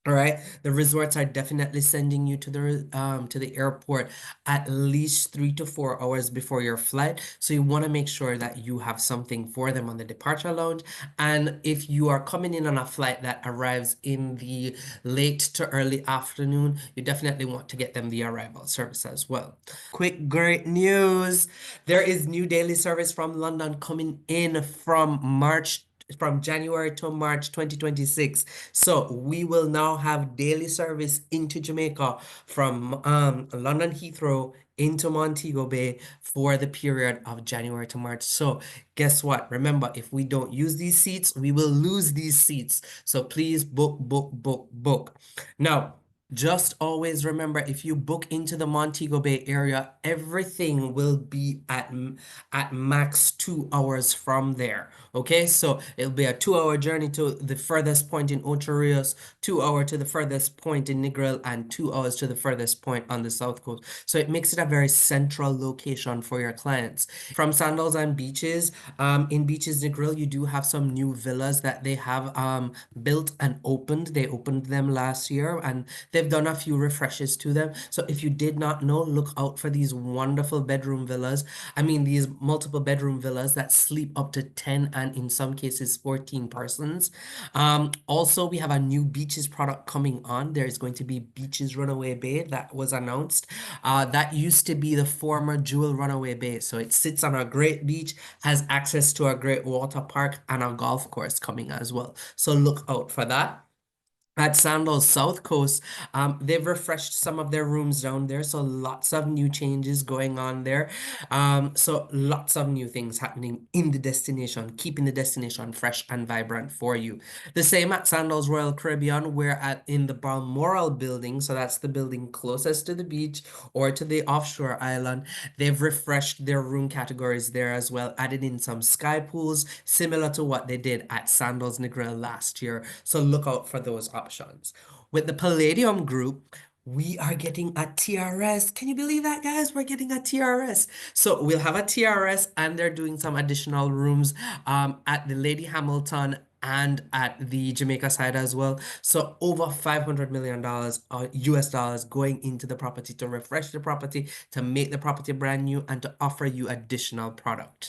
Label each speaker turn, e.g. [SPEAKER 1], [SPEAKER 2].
[SPEAKER 1] All right, the resorts are definitely sending you to the airport at least 3 to 4 hours before your flight. So you want to make sure that you have something for them on the departure lounge. And if you are coming in on a flight that arrives in the late to early afternoon, you definitely want to get them the arrival service as well. Quick, great news. There is new daily service from London coming in from January to March 2026. So we will now have daily service into Jamaica from London Heathrow into Montego Bay for the period of January to March. So guess what? Remember, if we don't use these seats, we will lose these seats. So please book, book, book, book. Now, just always remember, if you book into the Montego Bay area, everything will be at max 2 hours from there. Okay, so it'll be a 2 hour journey to the furthest point in Ocho Rios, 2 hour to the furthest point in Negril, and 2 hours to the furthest point on the south coast. So it makes it a very central location for your clients. From Sandals and Beaches, in Beaches Negril, you do have some new villas that they have built and opened. They opened them last year and they've done a few refreshes to them. So if you did not know, look out for these wonderful bedroom villas. I mean, these multiple bedroom villas that sleep up to 10 and in some cases 14 persons. Also, we have a new beaches product coming on. There's going to be Beaches Runaway Bay that was announced. That used to be the former Jewel Runaway Bay. So it sits on a great beach, has access to a great water park and a golf course coming as well. So look out for that. At Sandals South Coast, they've refreshed some of their rooms down there, so lots of new changes going on there. So lots of new things happening in the destination, keeping the destination fresh and vibrant for you. The same at Sandals Royal Caribbean, we're in the Balmoral building, so that's the building closest to the beach or to the offshore island. They've refreshed their room categories there as well, added in some sky pools, similar to what they did at Sandals Negril last year. So look out for those options. With the Palladium Group, we are getting a TRS. Can you believe that, guys? We're getting a TRS. So we'll have a TRS, and they're doing some additional rooms at the Lady Hamilton and at the Jamaica side as well. So over $500 million US dollars going into the property to refresh the property, to make the property brand new, and to offer you additional product.